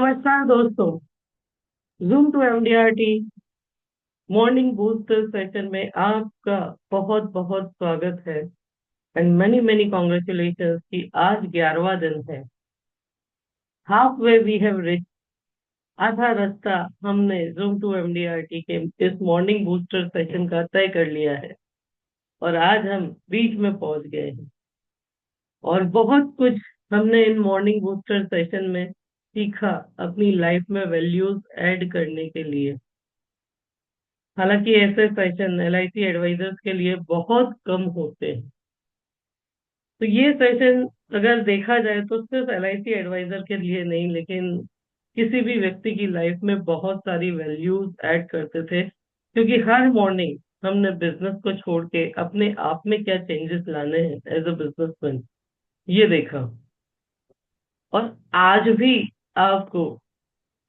नमस्कार दोस्तों। Zoom to MDRT morning booster session में आपका बहुत बहुत स्वागत है। एंड मेनी मेनी कॉन्ग्रेचुलेशन कि आज 11वां दिन है। Half way we have reach. आधा रास्ता हमने जूम टू एमडीआरटी के इस मॉर्निंग बूस्टर सेशन का तय कर लिया है और आज हम बीच में पहुंच गए हैं। और बहुत कुछ हमने इन मॉर्निंग बूस्टर सेशन में सीखा अपनी लाइफ में वैल्यूज ऐड करने के लिए। हालांकि ऐसे सेशन एलआईसी एडवाइजर्स के लिए बहुत कम होते हैं। तो ये सेशन अगर देखा जाए तो सिर्फ एलआईसी एडवाइजर के लिए नहीं, लेकिन किसी भी व्यक्ति की लाइफ में बहुत सारी वैल्यूज ऐड करते थे, क्योंकि हर मॉर्निंग हमने बिजनेस को छोड़ के अपने आप में क्या चेंजेस लाने हैं एज अ बिजनेसमैन, ये देखा। और आज भी आपको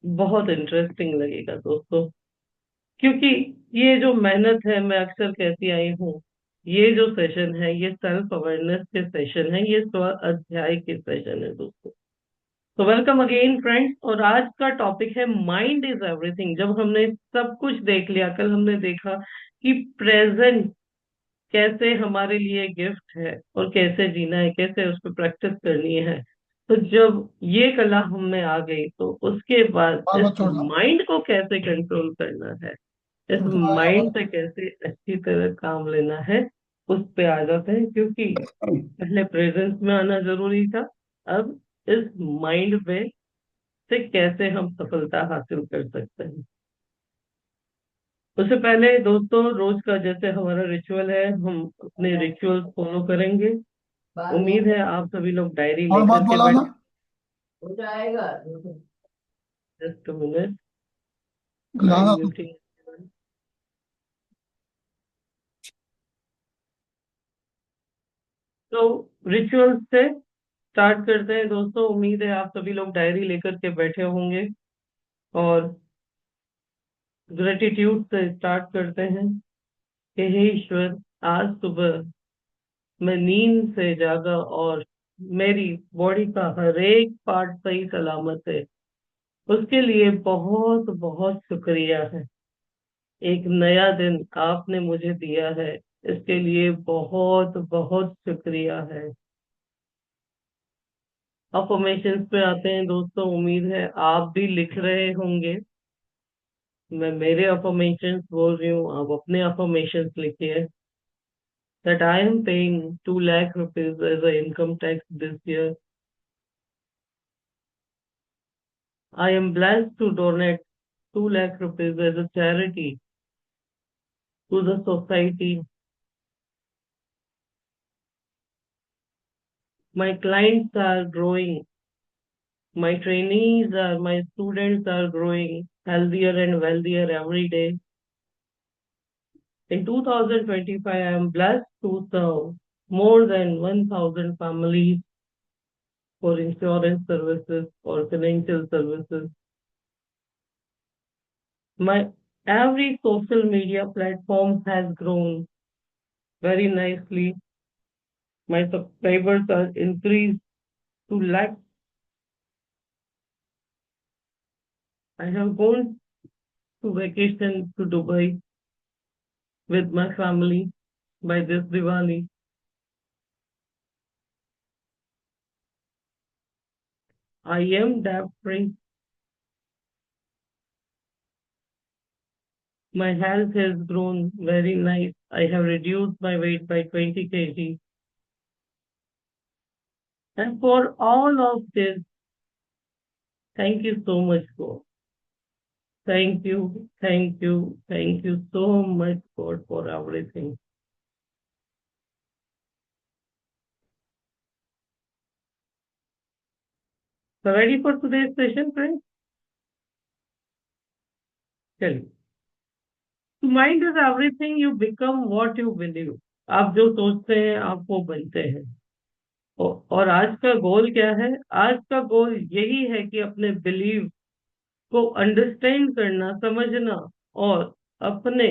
बहुत इंटरेस्टिंग लगेगा दोस्तों, क्योंकि ये जो मेहनत है, मैं अक्सर कहती आई हूँ, ये जो सेशन है ये सेल्फ अवेयरनेस के सेशन है, ये स्व अध्याय के सेशन है दोस्तों। तो वेलकम अगेन फ्रेंड्स। और आज का टॉपिक है माइंड इज एवरीथिंग। जब हमने सब कुछ देख लिया, कल हमने देखा कि प्रेजेंट कैसे हमारे लिए गिफ्ट है और कैसे जीना है, कैसे उस पर प्रैक्टिस करनी है। तो जब ये कला हम में आ गई तो उसके बाद बार इस बार छोड़ना। माइंड को कैसे कंट्रोल करना है, इस छोड़ना माइंड आवाज। से कैसे अच्छी तरह काम लेना है, उस पे आ जाते हैं। क्योंकि पहले प्रेजेंस में आना जरूरी था, अब इस माइंड पे से कैसे हम सफलता हासिल कर सकते हैं। उससे पहले दोस्तों, रोज का जैसे हमारा रिचुअल है, हम अपने रिचुअल फॉलो करेंगे। उम्मीद है आप सभी लोग डायरी और बात लेकर के बोला ना। बैठे। हो जाएगा। Just a minute, I am ज्यादा म्यूटिंग। तो रिचुअल से स्टार्ट करते हैं दोस्तों। उम्मीद है आप सभी लोग डायरी लेकर के बैठे होंगे। और ग्रेटिट्यूड से स्टार्ट करते हैं कि हे ईश्वर, आज सुबह मैं नींद से जागा और मेरी बॉडी का हर एक पार्ट सही सलामत है। उसके लिए बहुत बहुत शुक्रिया है। एक नया दिन आपने मुझे दिया है, इसके लिए बहुत बहुत शुक्रिया है। अफर्मेशंस पे आते हैं दोस्तों। उम्मीद है आप भी लिख रहे होंगे। मैं मेरे अफर्मेशंस बोल रही हूँ, आप अपने अफर्मेशंस लिखिए। That I am paying 2 lakh rupees as a income tax this year. I am blessed to donate 2 lakh rupees as a charity to the society. My clients are growing. My trainees are, my students are growing healthier and wealthier every day. In 2025, I am blessed to serve more than 1,000 families for insurance services or financial services. My every social media platform has grown very nicely. My subscribers are increased to lakhs. I have gone to vacation to Dubai with my family by this Diwali. I am debt free. My health has grown very nice. I have reduced my weight by 20 kg. And for all of this, thank you so much, God. Thank you so much, God, for everything. So ready for today's session, friends? चलिए। Mind is everything, you become what you believe. आप जो सोचते हैं आप वो बनते हैं। और आज का गोल क्या है? आज का गोल यही है कि अपने बिलीव को अंडरस्टैंड करना, समझना, और अपने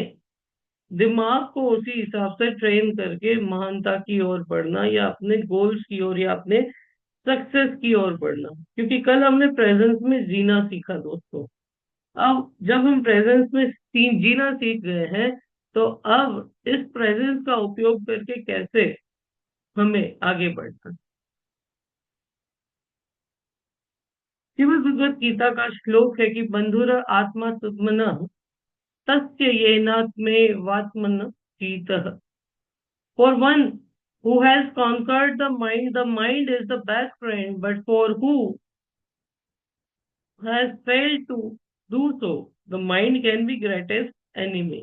दिमाग को उसी हिसाब से ट्रेन करके महानता की ओर बढ़ना, या अपने गोल्स की ओर, या अपने सक्सेस की ओर बढ़ना। क्योंकि कल हमने प्रेजेंस में जीना सीखा दोस्तों। अब जब हम प्रेजेंस में जीना सीख गए हैं, तो अब इस प्रेजेंस का उपयोग करके कैसे हमें आगे बढ़ना। श्रीमद् भगवत गीता का श्लोक है कि बंधुर आत्मा सुमन तस्य येनात्मे वात्मन जीतः। For one who has conquered the mind is the best friend, but for who has failed to do so, the mind can be greatest enemy.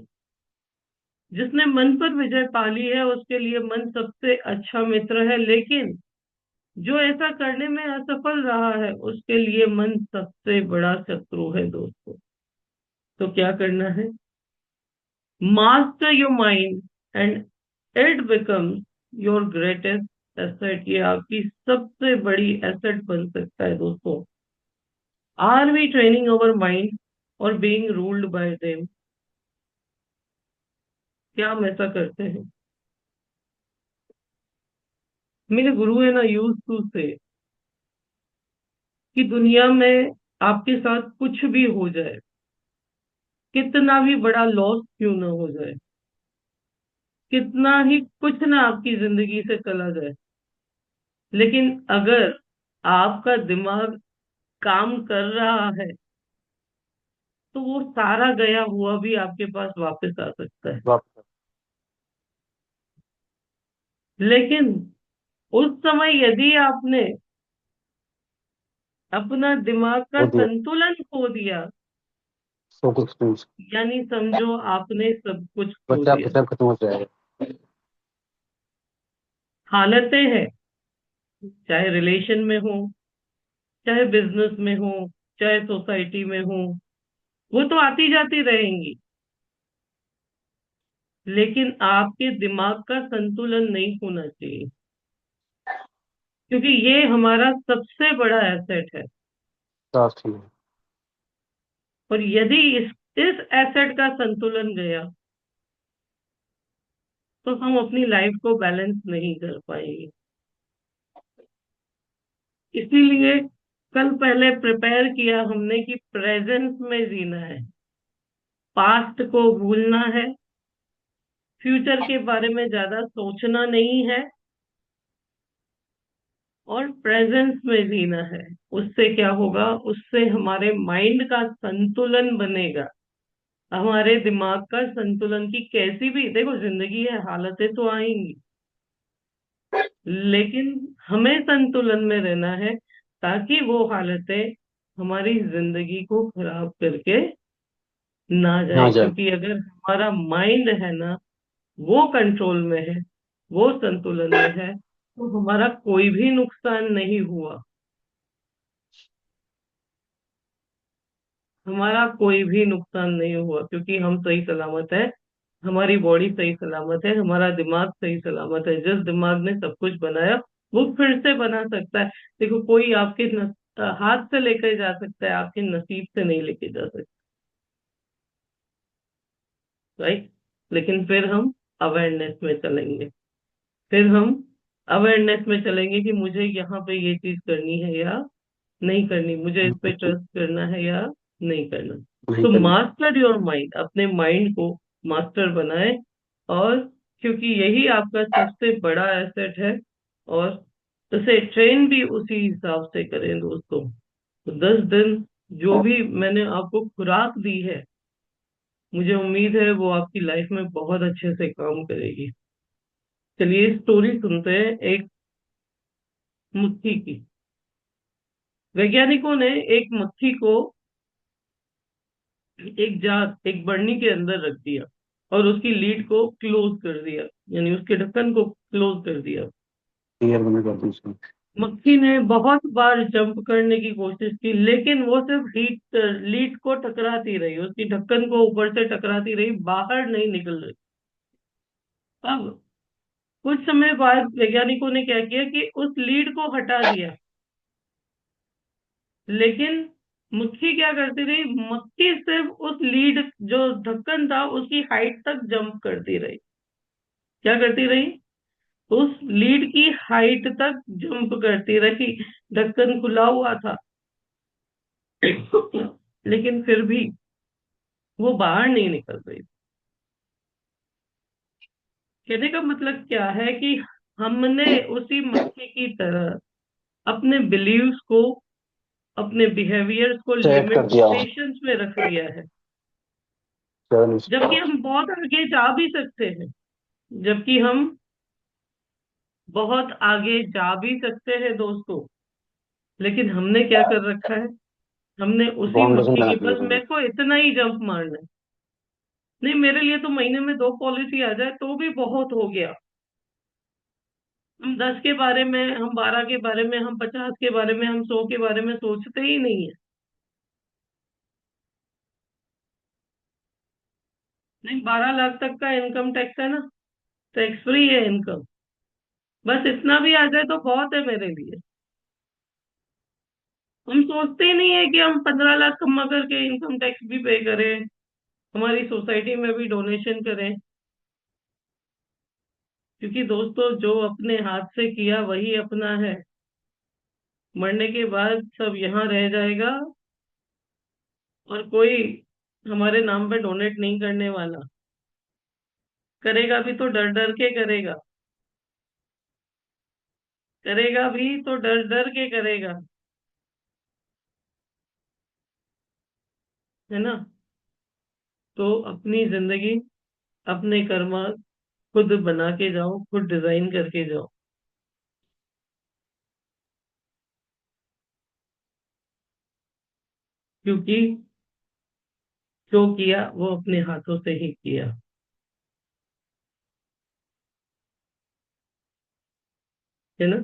जिसने मन पर विजय पा ली है उसके लिए मन सबसे अच्छा मित्र है, लेकिन जो ऐसा करने में असफल रहा है उसके लिए मन सबसे बड़ा शत्रु है दोस्तों। तो क्या करना है? Master your mind and it becomes your greatest asset. ये आपकी सबसे बड़ी एसेट बन सकता है दोस्तों। Are we training our mind और बीइंग रूल्ड बाय देम? क्या हम ऐसा करते हैं? मेरे गुरु है ना यूज टू से कि दुनिया में आपके साथ कुछ भी हो जाए, कितना भी बड़ा लॉस क्यों ना हो जाए, कितना ही कुछ ना आपकी जिंदगी से चला जाए, लेकिन अगर आपका दिमाग काम कर रहा है तो वो सारा गया हुआ भी आपके पास वापस आ सकता है। वापस। लेकिन उस समय यदि आपने अपना दिमाग का वो दिया संतुलन खो दिया, फोकस टूल्स। यानी समझो आपने सब कुछ खो बच्चा आपके दिया। सब खत्म हो जाएगा। हालतें हैं, चाहे रिलेशन में हो, चाहे बिजनेस में हो, चाहे सोसाइटी में हो, वो तो आती जाती रहेंगी, लेकिन आपके दिमाग का संतुलन नहीं होना चाहिए। क्योंकि ये हमारा सबसे बड़ा एसेट है। साफ ठीक है। और यदि इस एसेट का संतुलन गया तो हम अपनी लाइफ को बैलेंस नहीं कर पाएंगे। इसीलिए कल पहले प्रिपेयर किया हमने कि प्रेजेंस में जीना है, पास्ट को भूलना है, फ्यूचर के बारे में ज्यादा सोचना नहीं है, और प्रेजेंस में जीना है। उससे क्या होगा? उससे हमारे माइंड का संतुलन बनेगा, हमारे दिमाग का संतुलन। की कैसी भी देखो जिंदगी है, हालतें तो आएंगी, लेकिन हमें संतुलन में रहना है ताकि वो हालतें हमारी जिंदगी को खराब करके ना ना जाए। जाए। क्योंकि अगर हमारा माइंड है ना, वो कंट्रोल में है, वो संतुलन में है, तो हमारा कोई भी नुकसान नहीं हुआ, हमारा कोई भी नुकसान नहीं हुआ, क्योंकि हम सही सलामत है, हमारी बॉडी सही सलामत है, हमारा दिमाग सही सलामत है। जिस दिमाग ने सब कुछ बनाया वो फिर से बना सकता है। देखो कोई आपके हाथ से लेकर जा सकता है, आपके नसीब से नहीं लेके जा सकता, राइट? लेकिन फिर हम अवेयरनेस में चलेंगे, फिर हम अवेयरनेस में चलेंगे कि मुझे यहाँ पे ये चीज करनी है या नहीं करनी, मुझे इस पे ट्रस्ट करना है या नहीं करना। नहीं तो करना। मास्टर योर माइंड, अपने माइंड को मास्टर बनाए। और क्योंकि यही आपका सबसे बड़ा एसेट है, और उसे ट्रेन भी उसी हिसाब से करें दोस्तों। तो 10 दिन जो भी मैंने आपको खुराक दी है, मुझे उम्मीद है वो आपकी लाइफ में बहुत अच्छे से काम करेगी। चलिए स्टोरी सुनते हैं एक मक्खी की। वैज्ञानिकों ने एक मक्खी को एक बरनी के अंदर रख दिया और उसकी लीड को क्लोज कर दिया, यानी उसके ढक्कन को क्लोज कर दिया। क्लियर बने कर दूँ उसको। मक्खी ने बहुत बार जंप करने की कोशिश की, लेकिन वो सिर्फ हीट लीड को टकराती रही, उसकी ढक्कन को ऊपर से टकराती रही, बाहर नहीं निकल रही। अब कुछ समय बाद वैज्ञानिकों ने क्या किया कि उस लीड को हटा दिया, लेकिन मक्खी क्या करती रही? मक्खी सिर्फ उस लीड, जो ढक्कन था, उसकी हाइट तक जंप करती रही। क्या करती रही? उस लीड की हाइट तक जंप करती रही। ढक्कन खुला हुआ था लेकिन फिर भी वो बाहर नहीं निकल रही। कहने का मतलब क्या है कि हमने उसी मक्खी की तरह अपने बिलीव्स को, अपने बिहेवियर्स को सेट कर दिया। लिमिटेशंस में रख दिया है। 7 जबकि हम बहुत आगे जा भी सकते हैं, जबकि हम बहुत आगे जा भी सकते हैं दोस्तों। लेकिन हमने क्या कर रखा है, हमने उसी बाउंडेशन मक्खी बना की, दी बस है। मेरे को इतना ही जंप मारना है। नहीं, मेरे लिए तो महीने में 2 पॉलिसी आ जाए तो भी बहुत हो गया। हम 10 के बारे में, हम 12 के बारे में, हम 50 के बारे में, हम 100 के बारे में सोचते ही नहीं है। नहीं, 12 लाख तक का इनकम टैक्स है ना, टैक्स फ्री है इनकम। बस इतना भी आ जाए तो बहुत है मेरे लिए। हम सोचते ही नहीं है कि हम 15 लाख कमा करके इनकम टैक्स भी पे करें, हमारी सोसाइटी में भी डोनेशन करें। क्योंकि दोस्तों, जो अपने हाथ से किया वही अपना है। मरने के बाद सब यहाँ रह जाएगा और कोई हमारे नाम पे डोनेट नहीं करने वाला। करेगा भी तो डर डर के करेगा, करेगा भी तो डर डर के करेगा, है ना। तो अपनी जिंदगी, अपने कर्मा खुद बना के जाओ, खुद डिजाइन करके जाओ। क्योंकि जो किया वो अपने हाथों से ही किया, है ना।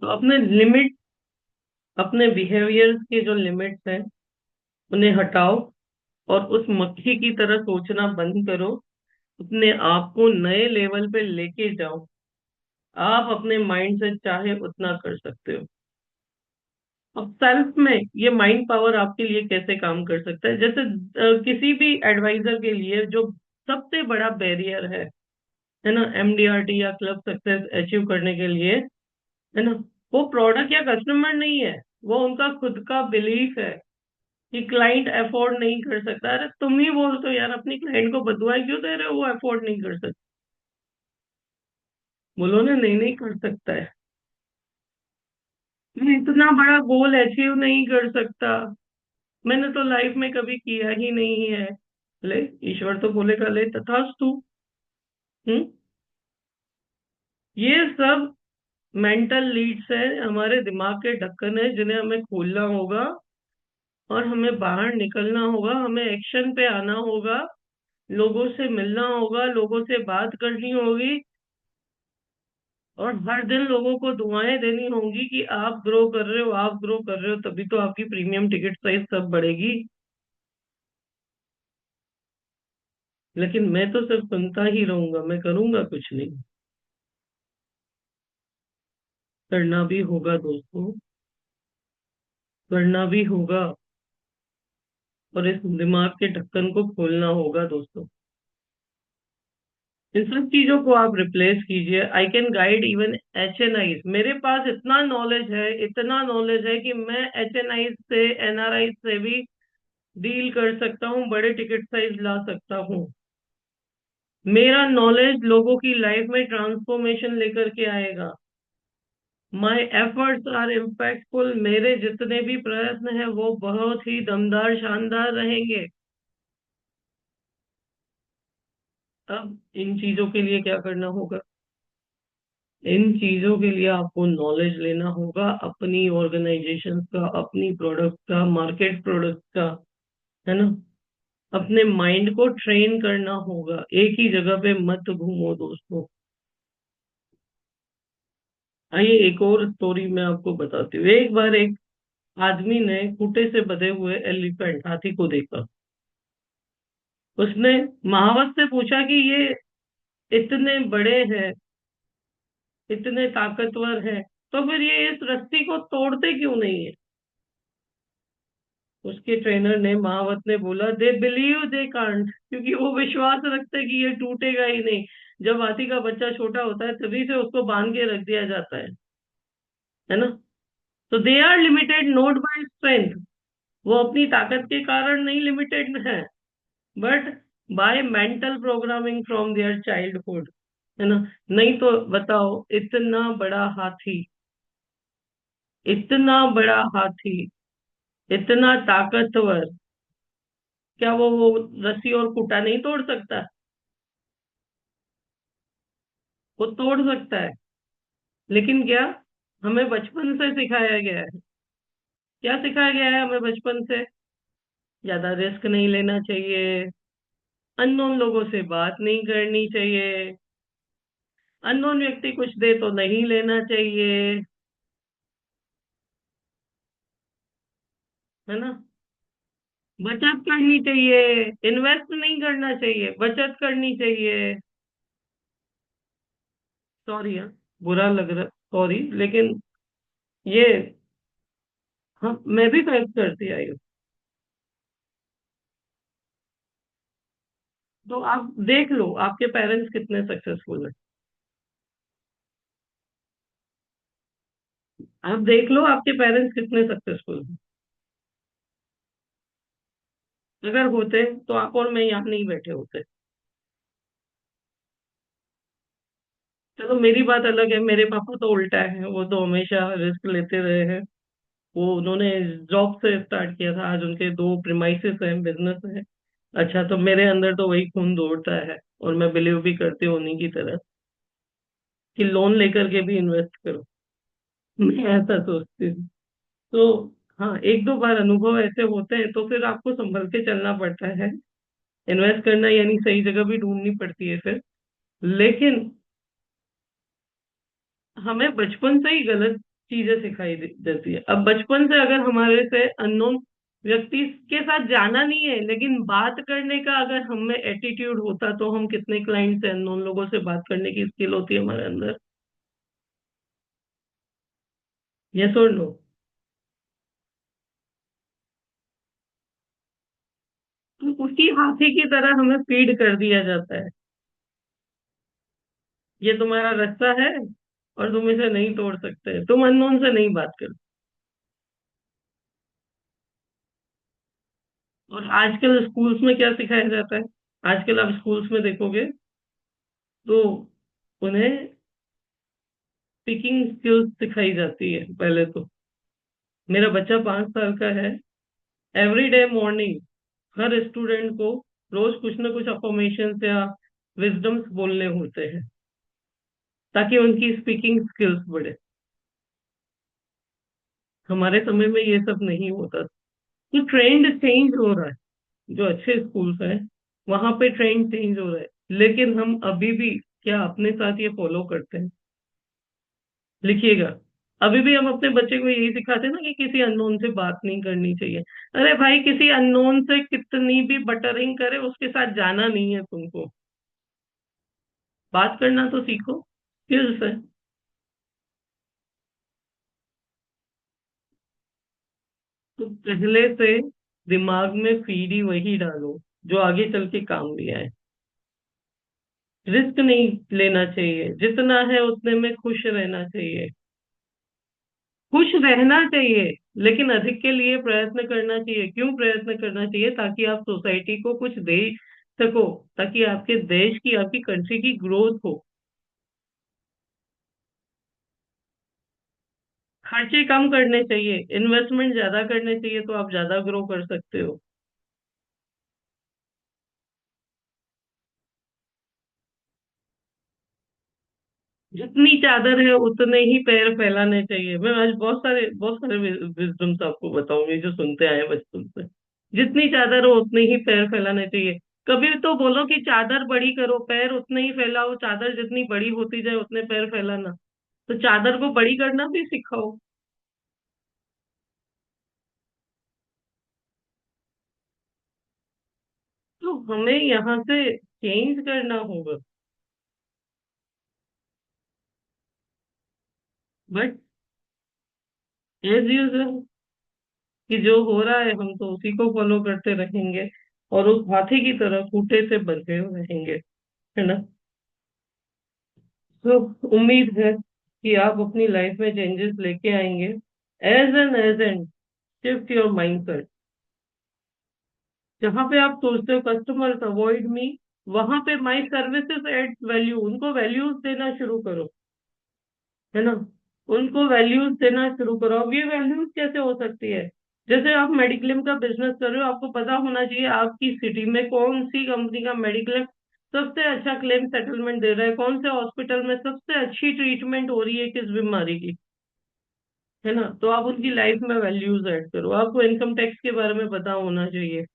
तो अपने लिमिट, अपने बिहेवियर के जो लिमिट्स हैं उन्हें हटाओ और उस मक्खी की तरह सोचना बंद करो। अपने आप को नए लेवल पे लेके जाओ। आप अपने माइंड से चाहे उतना कर सकते हो। अब सेल्फ में ये माइंड पावर आपके लिए कैसे काम कर सकता है, जैसे किसी भी एडवाइजर के लिए जो सबसे बड़ा बैरियर है ना, एमडीआरटी या क्लब सक्सेस अचीव करने के लिए, है ना, वो प्रोडक्ट या कस्टमर नहीं है, वो उनका खुद का बिलीफ है कि क्लाइंट अफोर्ड नहीं कर सकता। अरे तुम ही बोल तो यार, अपनी क्लाइंट को बदुआएं क्यों दे रहे हो, वो अफोर्ड नहीं कर सकता। बोलो ना, नहीं नहीं कर सकता है, मैं इतना बड़ा गोल अचीव नहीं कर सकता, मैंने तो लाइफ में कभी किया ही नहीं है। ले, ईश्वर तो बोलेगा ले तथास्तु। हम्म। ये सब मेंटल लीड्स है, हमारे दिमाग के ढक्कन है, जिन्हें हमें खोलना होगा और हमें बाहर निकलना होगा, हमें एक्शन पे आना होगा, लोगों से मिलना होगा, लोगों से बात करनी होगी और हर दिन लोगों को दुआएं देनी होंगी कि आप ग्रो कर रहे हो, आप ग्रो कर रहे हो, तभी तो आपकी प्रीमियम टिकट साइज सब बढ़ेगी। लेकिन मैं तो सिर्फ सुनता ही रहूंगा, मैं करूंगा कुछ नहीं। करना भी होगा दोस्तों, करना भी होगा और इस दिमाग के ढक्कन को खोलना होगा दोस्तों। इन सब चीजों को आप रिप्लेस कीजिए। I can guide even HNI। मेरे पास इतना नॉलेज है, इतना नॉलेज है कि मैं HNI से, NRI से भी डील कर सकता हूँ, बड़े टिकट साइज ला सकता हूँ। मेरा नॉलेज लोगों की लाइफ में ट्रांसफॉर्मेशन लेकर के आएगा। My efforts are impactful. मेरे जितने भी प्रयत्न हैं वो बहुत ही दमदार, शानदार रहेंगे। अब इन चीजों के लिए क्या करना होगा, इन चीजों के लिए आपको नॉलेज लेना होगा, अपनी ऑर्गेनाइजेशन का, अपनी प्रोडक्ट का, मार्केट प्रोडक्ट का, है ना। अपने माइंड को ट्रेन करना होगा, एक ही जगह पे मत घूमो दोस्तों। आइए एक और स्टोरी मैं आपको बताती हूँ। एक बार एक आदमी ने खूंटे से बंधे हुए एलिफेंट, हाथी को देखा। उसने महावत से पूछा कि ये इतने बड़े हैं, इतने ताकतवर हैं, तो फिर ये इस रस्सी को तोड़ते क्यों नहीं है। उसके ट्रेनर ने, महावत ने बोला, दे बिलीव दे कांट, क्योंकि वो विश्वास रखते कि ये टूटेगा ही नहीं। जब हाथी का बच्चा छोटा होता है तभी से उसको बांध के रख दिया जाता है ना। तो they are limited not by strength, वो अपनी ताकत के कारण नहीं लिमिटेड है, but by mental programming from their childhood, है ना। नहीं तो बताओ, इतना बड़ा हाथी, इतना बड़ा हाथी, इतना ताकतवर, क्या वो रस्सी और खूंटा नहीं तोड़ सकता? वो तोड़ सकता है। लेकिन क्या हमें बचपन से सिखाया गया है? क्या सिखाया गया है हमें बचपन से? ज्यादा रिस्क नहीं लेना चाहिए, अननोन लोगों से बात नहीं करनी चाहिए, अननोन व्यक्ति कुछ दे तो नहीं लेना चाहिए, है ना। बचत करनी चाहिए, इन्वेस्ट नहीं करना चाहिए, बचत करनी चाहिए। सॉरी, हाँ, बुरा लग रहा, सॉरी, लेकिन ये, हाँ, मैं भी फेस करती आई हूँ। तो आप देख लो आपके पेरेंट्स कितने सक्सेसफुल हैं। आप देख लो आपके पेरेंट्स कितने सक्सेसफुल हैं। अगर होते तो आप और मैं यहाँ नहीं बैठे होते। चलो मेरी बात अलग है, मेरे पापा तो उल्टा है, वो तो हमेशा रिस्क लेते रहे हैं। वो उन्होंने जॉब से स्टार्ट किया था, आज उनके दो प्रीमाइसेस हैं, बिजनेस है। अच्छा, तो मेरे अंदर तो वही खून दौड़ता है, और मैं बिलीव भी करती हूँ उन्हीं की तरह, कि लोन लेकर के भी इन्वेस्ट करो। मैं ऐसा सोचती हूँ। तो हाँ, एक दो बार अनुभव ऐसे होते हैं तो फिर आपको संभल के चलना पड़ता है। इन्वेस्ट करना यानी सही जगह भी ढूंढनी पड़ती है फिर। लेकिन हमें बचपन से ही गलत चीजें सिखाई जाती है। अब बचपन से अगर हमारे से अननोन व्यक्ति के साथ जाना नहीं है, लेकिन बात करने का अगर हम में एटीट्यूड होता, तो हम कितने क्लाइंट से, अननोन लोगों से बात करने की स्किल होती है हमारे अंदर। यस और नो? तो उसी हाथी की तरह हमें फीड कर दिया जाता है, ये तुम्हारा रास्ता है और तुम इसे नहीं तोड़ सकते, तुम अननोन से नहीं बात कर। और आजकल स्कूल्स में क्या सिखाया जाता है? आजकल आप स्कूल्स में देखोगे तो उन्हें स्पीकिंग स्किल्स सिखाई जाती है पहले तो। मेरा बच्चा 5 साल का है। एवरी डे मॉर्निंग हर स्टूडेंट को रोज कुछ ना कुछ अफर्मेशन या विजडम्स बोलने होते हैं, ताकि उनकी स्पीकिंग स्किल्स बढ़े। हमारे समय में ये सब नहीं होता। तो ट्रेंड चेंज हो रहा है, जो अच्छे स्कूल्स हैं वहां पे ट्रेंड चेंज हो रहा है, लेकिन हम अभी भी क्या अपने साथ ये फॉलो करते हैं? लिखिएगा। अभी भी हम अपने बच्चे को यही सिखाते हैं ना कि किसी अननोन से बात नहीं करनी चाहिए। अरे भाई, किसी अननोन से कितनी भी बटरिंग करे, उसके साथ जाना नहीं है तुमको। बात करना तो सीखो, स्किल्स है। तो पहले से दिमाग में फीड ही वही डालो जो आगे चल के काम भी आए। रिस्क नहीं लेना चाहिए, जितना है उतने में खुश रहना चाहिए। खुश रहना चाहिए, लेकिन अधिक के लिए प्रयत्न करना चाहिए। क्यों प्रयत्न करना चाहिए? ताकि आप सोसाइटी को कुछ दे सको, ताकि आपके देश की, आपकी कंट्री की ग्रोथ हो। खर्चे कम करने चाहिए, इन्वेस्टमेंट ज्यादा करने चाहिए, तो आप ज्यादा ग्रो कर सकते हो। जितनी चादर है उतने ही पैर फैलाने चाहिए। मैं आज बहुत सारे विजडम्स आपको बताऊंगी जो सुनते आए बचपन से। जितनी चादर हो उतने ही पैर फैलाने चाहिए। कभी तो बोलो कि चादर बड़ी करो, पैर उतने ही फैलाओ, चादर जितनी बड़ी होती जाए उतने पैर फैलाना। तो चादर को बड़ी करना भी सिखाओ। तो हमें यहाँ से चेंज करना होगा। बट एज यूजल, कि जो हो रहा है हम तो उसी को फॉलो करते रहेंगे, और उस हाथी की तरह खूंटे से बंधे रहेंगे, है ना। तो उम्मीद है कि आप अपनी लाइफ में चेंजेस लेके आएंगे। As an shift your mindset. जहां पे आप सोचते हो कस्टमर्स अवॉइड मी, वहां पे माई सर्विसेज एड वैल्यू, उनको वैल्यूज देना शुरू करो, है ना। उनको वैल्यूज देना शुरू करो। अब ये वैल्यूज कैसे हो सकती है? जैसे आप मेडिक्लेम का बिजनेस कर रहे हो, आपको पता होना चाहिए आपकी सिटी में कौन सी कंपनी का मेडिक्लेम सबसे अच्छा क्लेम सेटलमेंट दे रहा है, कौन से हॉस्पिटल में सबसे अच्छी ट्रीटमेंट हो रही है किस बीमारी की, है ना। तो आप उनकी लाइफ में वैल्यूज ऐड करो। आपको इनकम टैक्स के बारे में पता होना चाहिए,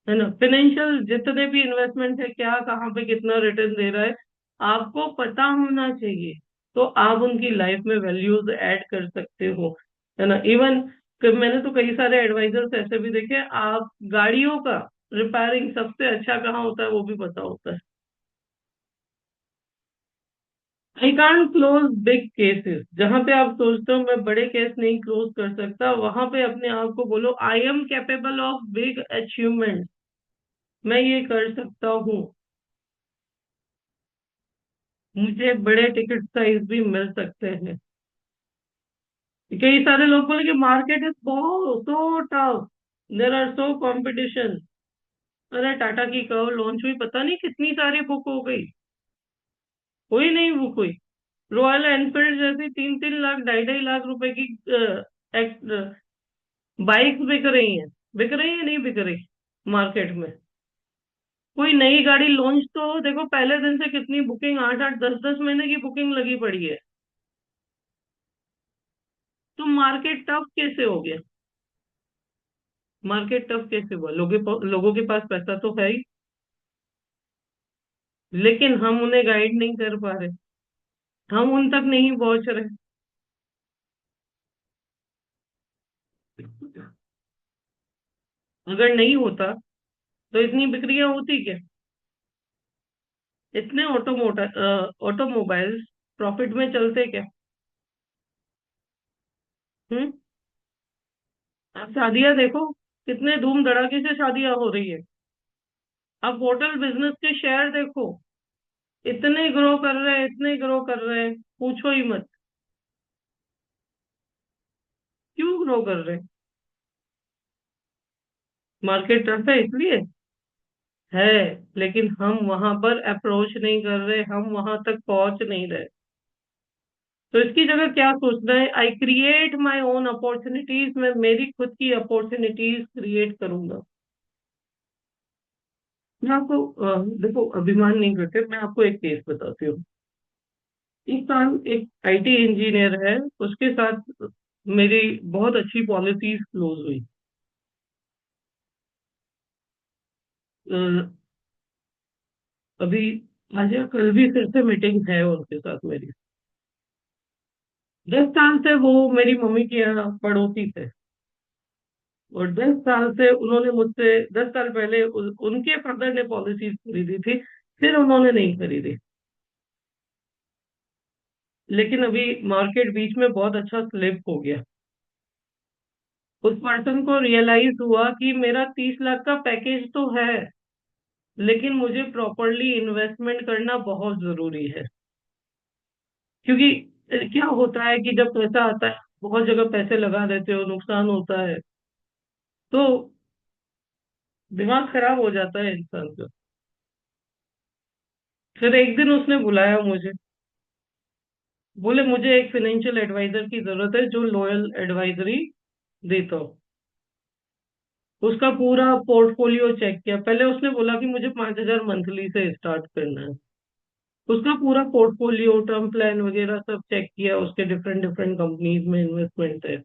है ना। फाइनेंशियल जितने भी इन्वेस्टमेंट है, क्या कहाँ पे कितना रिटर्न दे रहा है, आपको पता होना चाहिए। तो आप उनकी लाइफ में वैल्यूज ऐड कर सकते हो, है ना। इवन मैंने तो कई सारे एडवाइजर्स ऐसे भी देखे, आप गाड़ियों का रिपेयरिंग सबसे अच्छा कहाँ होता है वो भी पता होता है। I can't close big cases. जहां पे आप सोचते हो मैं बड़े केस नहीं क्लोज कर सकता, वहां पे अपने आप को बोलो I am capable of big achievement. मैं ये कर सकता हूँ। मुझे बड़े टिकट साइज भी मिल सकते हैं। कई सारे लोग बोले कि मार्केट इज बहुत so tough, there are so competition. अरे टाटा की कब लॉन्च हुई, पता नहीं कितनी सारी बुक हो गई, कोई नहीं बुक हुई। रॉयल एनफील्ड जैसी 3-3 लाख 2.5-2.5 रुपए की बाइक्स बिक रही हैं। बिक रही है नहीं बिक रही मार्केट में। कोई नई गाड़ी लॉन्च तो हो, देखो पहले दिन से कितनी बुकिंग, 8-8 10-10 महीने की बुकिंग लगी पड़ी है। तो मार्केट टफ कैसे हो गया? मार्केट टफ कैसे हुआ? लोगों के पास पैसा तो है ही, लेकिन हम उन्हें गाइड नहीं कर पा रहे, हम उन तक नहीं पहुंच रहे। अगर नहीं होता तो इतनी बिक्रियां होती क्या? इतने ऑटोमोबाइल्स प्रॉफिट में चलते क्या? हम्म। आप शादियां देखो, कितने धूम धड़ाके से शादियां हो रही है। आप होटल बिजनेस के शेयर देखो, इतने ग्रो कर रहे हैं, इतने ग्रो कर रहे हैं, पूछो ही मत। क्यों ग्रो कर रहे हैं? मार्केट टफ है इसलिए है, लेकिन हम वहां पर अप्रोच नहीं कर रहे, हम वहां तक पहुंच नहीं रहे। तो इसकी जगह क्या सोचना है? I create my own opportunities. मैं मेरी खुद की अपॉर्चुनिटीज क्रिएट करूंगा। मैं आपको देखो, अभिमान नहीं करते, मैं आपको एक केस बताती हूँ। इस साल एक आईटी इंजीनियर है, उसके साथ मेरी बहुत अच्छी पॉलिसीज क्लोज हुई। अ, अभी आज या कल भी फिर से मीटिंग है उनके साथ मेरी। 10 साल से वो मेरी मम्मी के यहाँ पड़ोसी थे, और 10 साल से उन्होंने मुझसे 10 साल पहले उनके फादर ने पॉलिसीज खरीदी थी, फिर उन्होंने नहीं खरीदी। लेकिन अभी मार्केट बीच में बहुत अच्छा स्लिप हो गया। उस पर्सन को रियलाइज हुआ कि मेरा 30 लाख का पैकेज तो है, लेकिन मुझे प्रॉपरली इन्वेस्टमेंट करना बहुत जरूरी है। क्योंकि क्या होता है कि जब पैसा आता है, बहुत जगह पैसे लगा देते हो, नुकसान होता है, तो दिमाग खराब हो जाता है इंसान का। फिर एक दिन उसने बुलाया मुझे, बोले मुझे एक फाइनेंशियल एडवाइजर की जरूरत है जो लॉयल एडवाइजरी देता हो। उसका पूरा पोर्टफोलियो चेक किया। पहले उसने बोला कि मुझे 5,000 मंथली से स्टार्ट करना है। उसका पूरा पोर्टफोलियो, टर्म प्लान वगैरह सब चेक किया, उसके डिफरेंट डिफरेंट कंपनीज में इन्वेस्टमेंट है।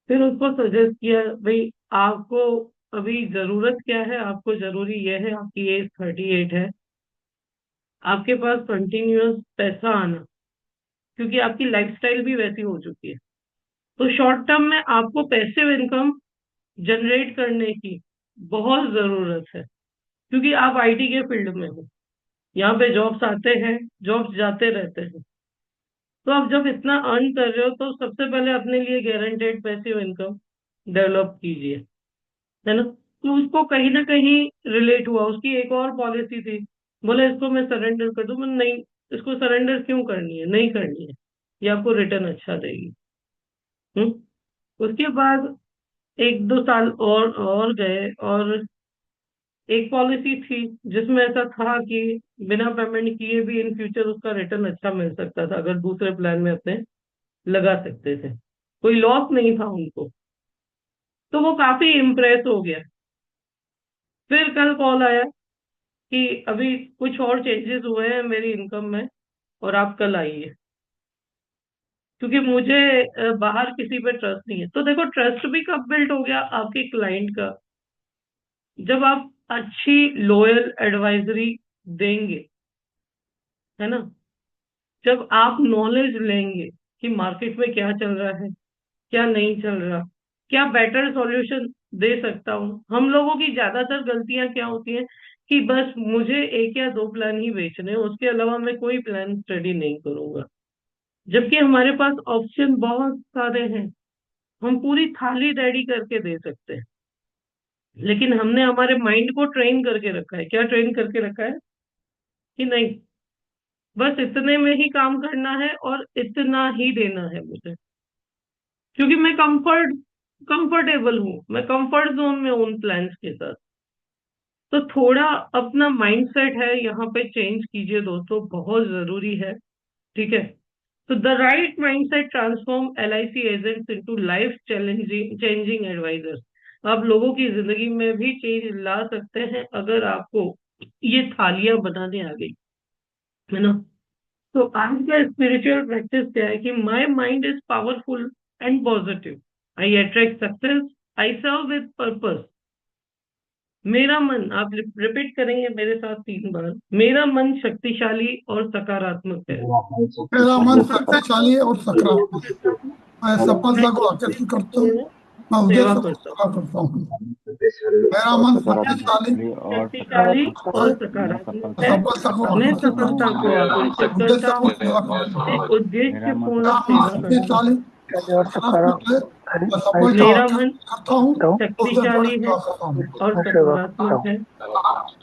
फिर उसको सजेस्ट किया, भाई आपको अभी जरूरत क्या है? आपको जरूरी यह है, आपकी एज 38 है, आपके पास कंटिन्यूअस पैसा आना, क्योंकि आपकी लाइफस्टाइल भी वैसी हो चुकी है। तो शॉर्ट टर्म में आपको पैसिव इनकम जनरेट करने की बहुत जरूरत है, क्योंकि आप आईटी के फील्ड में हो, यहाँ पे जॉब्स आते हैं, जॉब्स जाते रहते हैं। तो आप जब इतना अर्न कर रहे हो, तो सबसे पहले अपने लिए गारंटेड पैसिव इनकम डेवलप कीजिए, है ना। तो उसको कहीं ना कहीं रिलेट हुआ। उसकी एक और पॉलिसी थी, बोले इसको मैं सरेंडर कर दूं। मैं नहीं, इसको सरेंडर क्यों करनी है, नहीं करनी है, ये आपको रिटर्न अच्छा देगी। उसके बाद 1-2 साल और गए, और एक पॉलिसी थी जिसमें ऐसा था कि बिना पेमेंट किए भी इन फ्यूचर उसका रिटर्न अच्छा मिल सकता था, अगर दूसरे प्लान में अपने लगा सकते थे, कोई लॉस नहीं था उनको। तो वो काफी इम्प्रेस हो गया। फिर कल कॉल आया कि अभी कुछ और चेंजेस हुए हैं मेरी इनकम में, और आप कल आइए, क्योंकि मुझे बाहर किसी पे ट्रस्ट नहीं है। तो देखो, ट्रस्ट भी कब बिल्ड हो गया आपके क्लाइंट का, जब आप अच्छी लॉयल एडवाइजरी देंगे, है ना, जब आप नॉलेज लेंगे कि मार्केट में क्या चल रहा है, क्या नहीं चल रहा, क्या बेटर सॉल्यूशन दे सकता हूँ। हम लोगों की ज्यादातर गलतियां क्या होती हैं कि बस मुझे 1 या 2 प्लान ही बेचने हैं, उसके अलावा मैं कोई प्लान स्टडी नहीं करूंगा। जबकि हमारे पास ऑप्शन बहुत सारे हैं, हम पूरी थाली रेडी करके दे सकते हैं, लेकिन हमने हमारे माइंड को ट्रेन करके रखा है। क्या ट्रेन करके रखा है कि नहीं, बस इतने में ही काम करना है और इतना ही देना है मुझे, क्योंकि मैं कंफर्टेबल हूँ, मैं कंफर्ट जोन में हूँ उन प्लान्स के साथ। तो थोड़ा अपना माइंडसेट है यहाँ पे चेंज कीजिए दोस्तों, बहुत जरूरी है। ठीक है, तो the right mindset transform LIC agents into life challenging changing advisors. आप लोगों की जिंदगी में भी चेंज ला सकते हैं अगर आपको ये थालियां बनाने आ गई, है ना। तो आज का स्पिरिचुअल प्रैक्टिस क्या है कि my mind is powerful and positive, I attract success, I serve with purpose. मेरा मन, आप रिपीट करेंगे मेरे साथ 3 बार, मेरा मन शक्तिशाली और सकारात्मक है। मेरा मन शक्तिशाली और सकारात्मक है। मैं मैं सफलता को उद्देश्य आकर्षित की करता हूँ। पूर्ण मैं सेवा उद्देश्य को करता हूँ। पूरा करता हूँ। मेरा मन शक्तिशाली शक्तिशाली और और सकारात्मक है। सफलता को मैं आकर्षित करता सफलता को हूँ। आकर्षित उद्देश्य करता को हूँ। पूरा करता मैं हूँ। उद्देश्य पूर्ण मेरा मन सेवा करता हूँ। शक्तिशाली सकारात्मक है। मैं सफलता मेरा मन आकर्षित करता हूँ। उससे बड़ी शक्तिशाली है सेवा करता हूँ। और सकारात्मक है।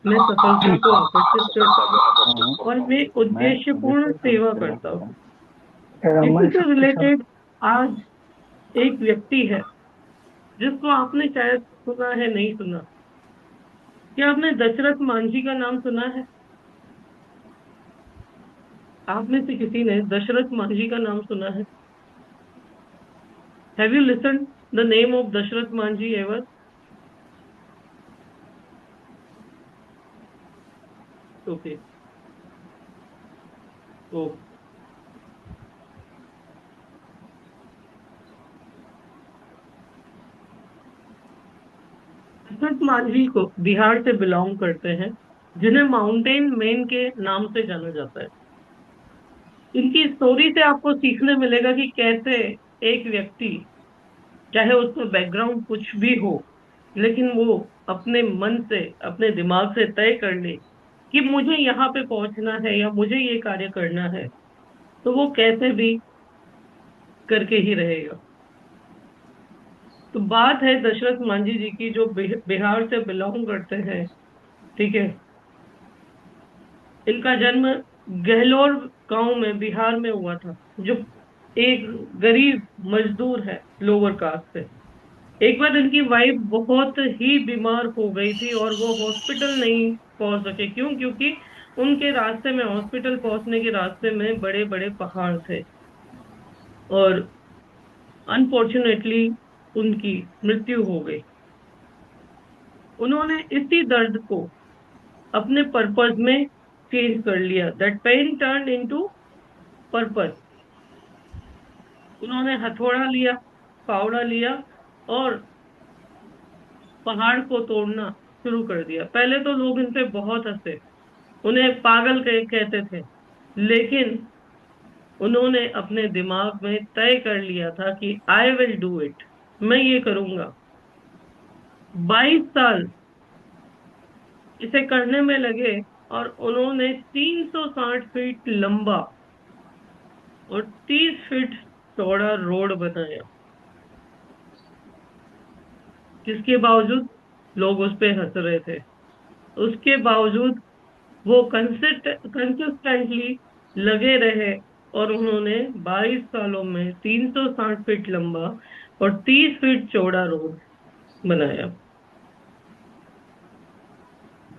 मैं सफलता को आकर्षित करता हूँ और मैं उद्देश्यपूर्ण सेवा करता हूँ। इसी से रिलेटेड आज एक व्यक्ति है जिसको आपने शायद सुना है, नहीं सुना। क्या आपने दशरथ मांझी का नाम सुना है? आप में से किसी ने दशरथ मांझी का नाम सुना है? Have you listen the name of Dashrath Manjhi ever? Okay, तो दशरथ मांझी को बिहार से बिलोंग करते हैं, जिन्हें माउंटेन मैन के नाम से जाना जाता है। इनकी स्टोरी से आपको सीखने मिलेगा कि कैसे एक व्यक्ति, चाहे उसका बैकग्राउंड कुछ भी हो, लेकिन वो अपने मन से, अपने दिमाग से तय कर ले कि मुझे यहाँ पे पहुंचना है या मुझे ये कार्य करना है, तो वो कैसे भी करके ही रहेगा। तो बात है दशरथ मांझी जी की, जो बिहार से बिलोंग करते हैं। ठीक है, इनका जन्म गहलोर गांव में बिहार में हुआ था, जो एक गरीब मजदूर है, लोअर कास्ट से। एक बार इनकी वाइफ बहुत ही बीमार हो गई थी और वो हॉस्पिटल नहीं पहुंच सके। क्यों? क्योंकि उनके रास्ते में, हॉस्पिटल पहुंचने के रास्ते में बड़े बड़े पहाड़ थे, और अनफॉर्चुनेटली उनकी मृत्यु हो गई। उन्होंने इसी दर्द को अपने पर्पस में चेंज कर लिया। That pain turn into purpose. उन्होंने हथौड़ा लिया, फावड़ा लिया, और पहाड़ को तोड़ना शुरू कर दिया। पहले तो लोग इन पे बहुत हंसे, उन्हें पागल कहते थे, लेकिन उन्होंने अपने दिमाग में तय कर लिया था कि आई विल डू इट, मैं ये करूंगा। 22 साल इसे करने में लगे, और उन्होंने 360 फीट लंबा और 30 फीट चौड़ा रोड बनाया, जिसके बावजूद लोग उस पे हंस रहे थे। उसके बावजूद वो कंसिस्टेंटली लगे रहे और उन्होंने 22 सालों में 360 फीट लंबा और 30 फीट चौड़ा रोड बनाया।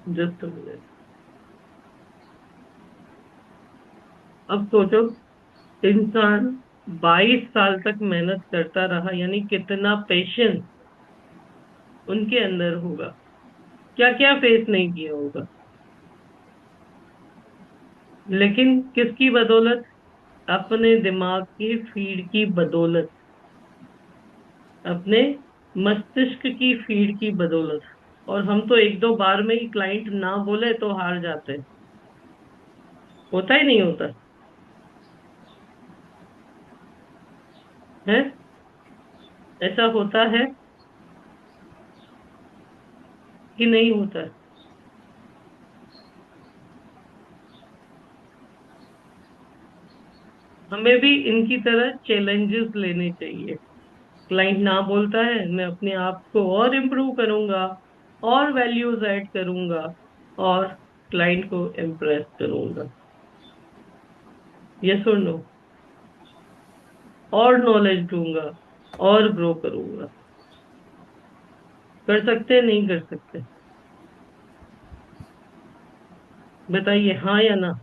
Just minute. अब सोचो, इंसान 22 साल तक मेहनत करता रहा, यानी कितना पेशेंस उनके अंदर होगा, क्या क्या फेस नहीं किया होगा। लेकिन किसकी बदौलत? अपने दिमाग की फीड की बदौलत, अपने मस्तिष्क की फीड की बदौलत। और हम तो एक दो बार में ही क्लाइंट ना बोले तो हार जाते हैं। होता ही नहीं होता है। ऐसा होता है कि नहीं होता है? हमें भी इनकी तरह चैलेंजेस लेने चाहिए। क्लाइंट ना बोलता है, मैं अपने आप को और इम्प्रूव करूंगा, और वैल्यूज ऐड करूंगा, और क्लाइंट को इम्प्रेस करूंगा। यस और नो? और नॉलेज दूंगा, और ग्रो करूंगा। कर सकते हैं, नहीं कर सकते? बताइए हाँ या ना।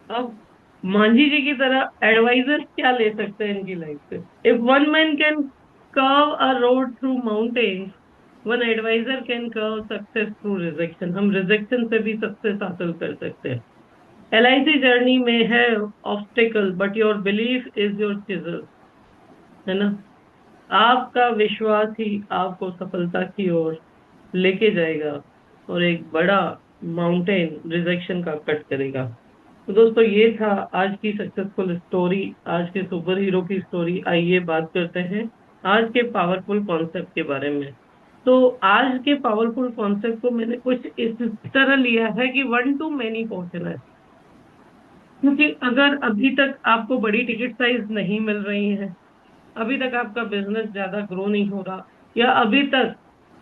अब मांझी जी की तरह एडवाइजर क्या ले सकते हैं इनकी लाइफ से? If one man can curve a road through mountains, one advisor can curve success through rejection. हम रिजेक्शन से भी सक्सेस हासिल कर सकते हैं। LIC जर्नी में है obstacle, but your belief is your chisel. है ना? आपका विश्वास ही आपको सफलता की ओर लेके जाएगा, और एक बड़ा माउंटेन रिजेक्शन का कट करेगा। तो दोस्तों, ये था आज की सक्सेसफुल स्टोरी, आज के सुपर हीरो की स्टोरी। आइए बात करते हैं आज के पावरफुल कॉन्सेप्ट के बारे में। तो आज के पावरफुल कॉन्सेप्ट को मैंने कुछ इस तरह लिया है कि वन टू मैनी क्वेश्चन है। क्योंकि अगर अभी तक आपको बड़ी टिकट साइज नहीं मिल रही है, अभी तक आपका बिजनेस ज्यादा ग्रो नहीं हो रहा, या अभी तक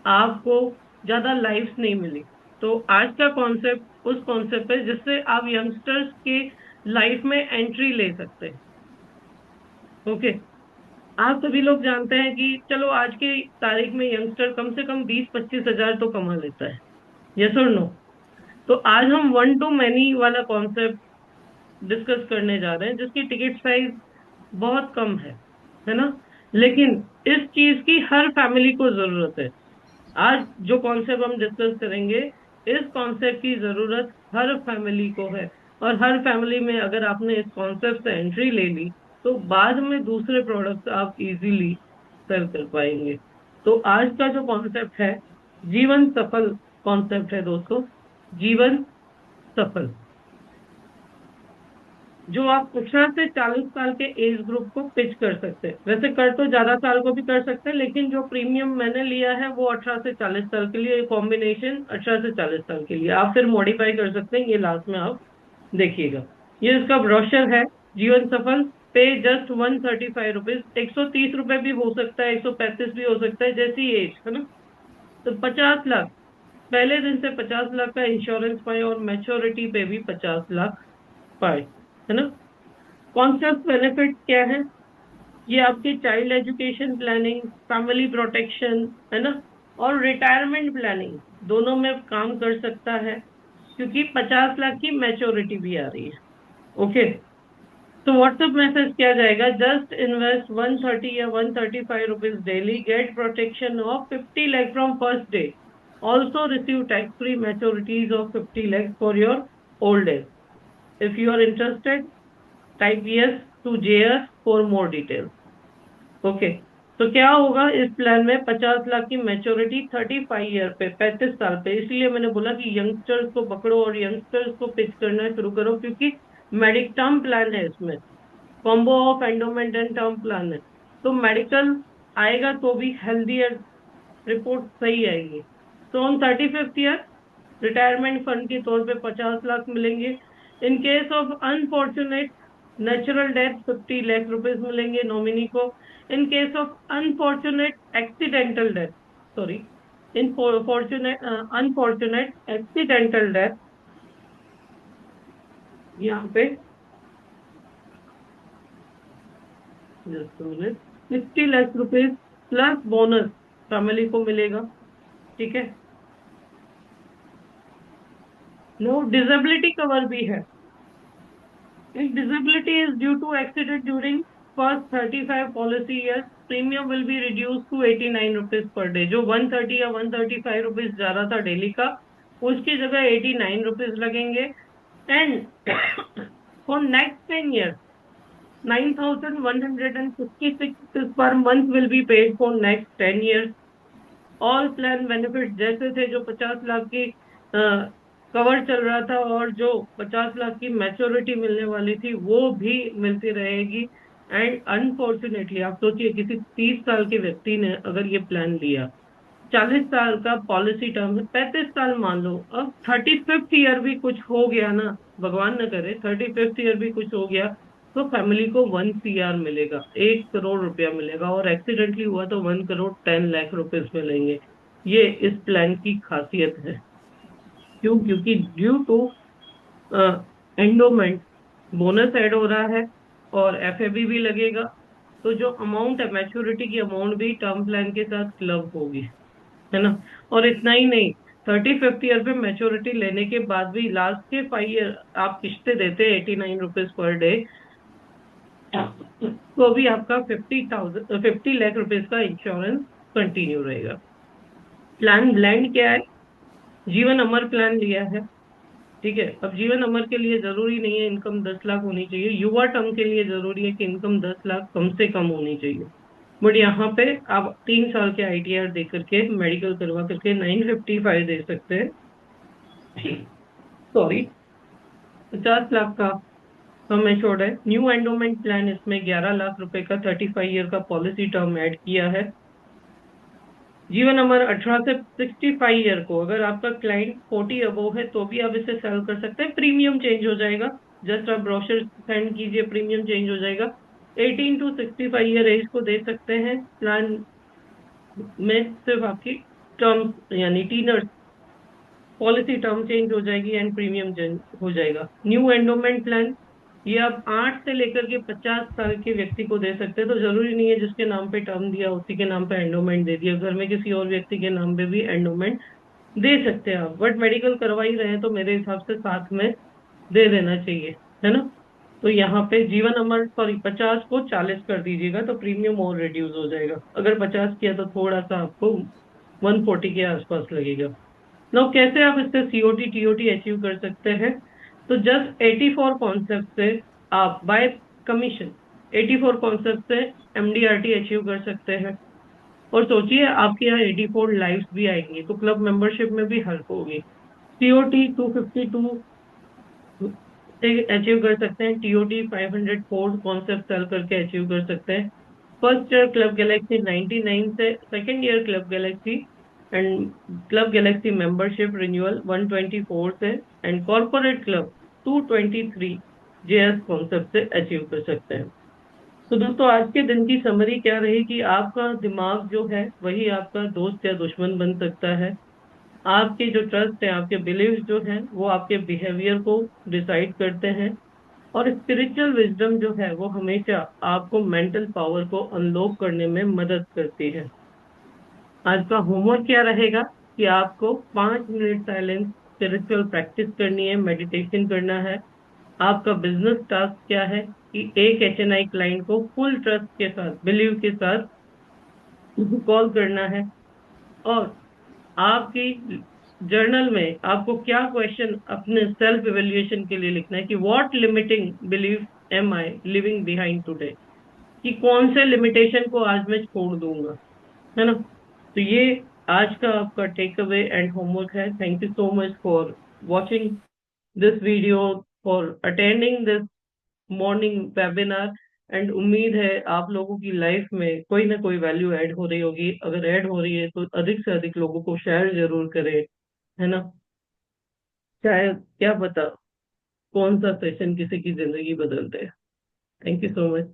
आपको ज्यादा लाइफ्स नहीं मिली, तो आज का कॉन्सेप्ट उस कॉन्सेप्ट है जिससे आप यंगस्टर्स के लाइफ में एंट्री ले सकते हैं। ओके। आप सभी लोग जानते हैं कि चलो आज की तारीख में यंगस्टर कम से कम 20-25 हजार तो कमा लेता है। यस और नो? तो आज हम वन टू मैनी वाला कॉन्सेप्ट डिस्कस करने जा रहे हैं, जिसकी टिकट साइज बहुत कम है ना? लेकिन इस चीज की हर फैमिली को जरूरत है। आज जो कॉन्सेप्ट हम डिस्कस करेंगे, इस कॉन्सेप्ट की जरूरत हर फैमिली को है। और हर फैमिली में अगर आपने इस कॉन्सेप्ट से एंट्री ले ली, तो बाद में दूसरे प्रोडक्ट्स आप इजीली सेल कर पाएंगे। तो आज का जो कॉन्सेप्ट है, जीवन सफल कॉन्सेप्ट है दोस्तों। जीवन सफल, जो आप 18 से 40 साल के एज ग्रुप को पिच कर सकते हैं। वैसे कर तो ज्यादा साल को भी कर सकते हैं, लेकिन जो प्रीमियम मैंने लिया है वो 18 से 40 साल के लिए, कॉम्बिनेशन 18 से 40 साल के लिए। आप फिर मॉडिफाई कर सकते हैं, ये लास्ट में आप देखिएगा। ये इसका ब्रोशर है, जीवन सफल। पे जस्ट 135 रुपीज, 130 रुपए भी हो सकता है, 135 भी हो सकता है, जैसी एज है ना। तो 50 लाख, पहले दिन से 50 लाख का इंश्योरेंस पाए, और मैच्योरिटी पे भी 50 लाख पाए। है ना? कॉन्सेप्ट बेनिफिट क्या है? ये आपकी child education planning, family protection, है ना, और रिटायरमेंट प्लानिंग दोनों में काम कर सकता है, क्योंकि 50 लाख की मैच्योरिटी भी आ रही है। ओके। तो व्हाट्सएप मैसेज क्या जाएगा? जस्ट इन्वेस्ट 130 या 135 rupees daily, get protection of 50 lakh from first day, also receive tax free maturities of 50 lakh for your old age. If you are interested, type yes to JS for more details. Okay. तो क्या होगा इस plan में? 50 लाख की maturity, 35 year पे, 35 साल पे। इसलिए मैंने बोला कि यंगस्टर्स को पकड़ो और यंगस्टर्स को पिच करना शुरू करो, क्योंकि मेडिक टर्म प्लान है इसमें, combo of endowment and term plan है। तो मेडिकल आएगा तो भी हेल्दियर रिपोर्ट सही आएगी। तो on 35th year retirement fund के तौर पे 50 लाख मिलेंगे। In case of unfortunate natural death 50 lakh rupees मिलेंगे नॉमिनी को। In case of unfortunate accidental death, sorry, in fortunate unfortunate accidental death, यहाँ पे just minute, 50 lakh rupees plus bonus family को मिलेगा। ठीक है। नो, डिसेबिलिटी कवर भी है। If disability is due to accident during first 35 policy years, premium will be reduced to 89 rupees per day। जो 130 या 135 रुपीज जा रहा था डेली का, उसकी जगह 89 रुपीज लगेंगे। And for next 10 years, 9,156 rupees per month will be paid for next 10 years। All plan benefit जैसे थे, जो 50 लाख की कवर चल रहा था और जो 50 लाख की मैच्योरिटी मिलने वाली थी, वो भी मिलती रहेगी। एंड अनफॉर्चुनेटली आप सोचिए, किसी 30 साल के व्यक्ति ने अगर ये प्लान लिया, 40 साल का पॉलिसी टर्म है, 35 साल मान लो, अब 35th ईयर भी कुछ हो गया ना, भगवान न करे 35th ईयर भी कुछ हो गया, तो फैमिली को 1 CR मिलेगा, 1 करोड़ रुपया मिलेगा। और एक्सीडेंटली हुआ तो 1 करोड़ 10 लाख रुपीज मिलेंगे। ये इस प्लान की खासियत है। क्यों? क्योंकि due to endowment bonus add हो रहा है और FAB भी लगेगा, तो जो अमाउंट है, मैच्योरिटी की अमाउंट भी टर्म प्लान के साथ क्लब होगी, है ना। और इतना ही नहीं, 35th ईयर पे मैच्योरिटी लेने के बाद भी लास्ट के 5 ईयर आप किस्तें देते 89 रुपीज पर डे, तो भी आपका 50 लाख रुपीज का इंश्योरेंस कंटिन्यू रहेगा। प्लान ब्लैंड क्या है? जीवन अमर प्लान लिया है। ठीक है। अब जीवन अमर के लिए जरूरी नहीं है इनकम 10 लाख होनी चाहिए, युवा टर्म के लिए जरूरी है कि इनकम 10 लाख कम से कम होनी चाहिए। बट यहाँ पे आप 3 साल के ITR दे करके, मेडिकल करवा करके 955 दे सकते हैं। सॉरी, 50 लाख का सम एश्योर्ड है। न्यू एंडोमेंट प्लान, इसमें 11 लाख रुपए का 35 ईयर का पॉलिसी टर्म ऐड किया है। जीवन अमर 18 से 65 ईयर को, अगर आपका क्लाइंट 40 अबोव है तो भी आप इसे सेल कर सकते हैं, प्रीमियम चेंज हो जाएगा। जस्ट आप ब्रोशर सेंड कीजिए, प्रीमियम चेंज हो जाएगा। 18 टू 65 ईयर एज को दे सकते हैं प्लान में, सिर्फ आपकी टर्म यानी टीनर्स पॉलिसी टर्म चेंज हो जाएगी एंड प्रीमियम चेंज हो जाएगा। न्यू एंडोमेंट प्लान, ये आप 8 से लेकर के 50 साल के व्यक्ति को दे सकते हैं। तो जरूरी नहीं है जिसके नाम पे टर्म दिया उसी के नाम पे एंडोमेंट दे दिया, घर में किसी और व्यक्ति के नाम पे भी एंडोमेंट दे सकते हैं आप। बट मेडिकल करवा ही रहे हैं तो मेरे हिसाब से साथ में दे देना चाहिए, है ना। तो यहाँ पे जीवन अमर, सॉरी, 50 को 40 कर दीजिएगा तो प्रीमियम और रिड्यूस हो जाएगा। अगर 50 किया तो थोड़ा सा आपको 140 के आसपास लगेगा। नो, कैसे आप इससे COT TOT अचीव कर सकते हैं? तो जस्ट 84 कॉन्सेप्ट से आप बाय कमीशन 84 कॉन्सेप्ट से MDRT अचीव कर सकते हैं। और सोचिए, आपके यहाँ 84 लाइव्स भी आएंगी तो क्लब मेंबरशिप में भी हेल्प होगी। COT 252 अचीव कर सकते हैं, TOT 504 कॉन्सेप्ट सेल करके अचीव कर सकते हैं। फर्स्ट ईयर क्लब गैलेक्सी 99 से second year club Galaxy and club Galaxy membership renewal 124 से and corporate club 223 JS concept से अचीव कर सकते हैं। तो दोस्तों, आज के दिन की समरी क्या रही कि आपका दिमाग जो है वही आपका दोस्त या दुश्मन बन सकता है। आपके जो ट्रस्ट है, आपके बिलीव जो है, वो आपके बिहेवियर को डिसाइड करते हैं। और स्पिरिचुअल विजडम जो है वो हमेशा आपको मेंटल पावर को अनलॉक करने में मदद करती है। आज का होमवर्क क्या रहेगा कि आपको 5 मिनट साइलेंस स्पिरिचुअल प्रैक्टिस करनी है, मेडिटेशन करना है। आपका बिजनेस टास्क क्या है कि एक HNI क्लाइंट को फुल ट्रस्ट के साथ, बिलीव के साथ कॉल करना है। और आपकी जर्नल में आपको क्या क्वेश्चन अपने सेल्फ इवेल्युएशन के लिए लिखना है कि what limiting belief am I living behind today, कि कौन से लिमिटेशन को आज मैं छोड़ दूंगा, है ना। तो ये आज का आपका टेक अवे एंड होमवर्क है। Thank you so much for watching this video, for attending this morning webinar. And उम्मीद है आप लोगों की लाइफ में कोई ना कोई वैल्यू ऐड हो रही होगी। अगर ऐड हो रही है तो अधिक से अधिक लोगों को शेयर जरूर करें, है ना। शायद, क्या पता, कौन सा सेशन किसी की जिंदगी बदल दे। Thank you so much.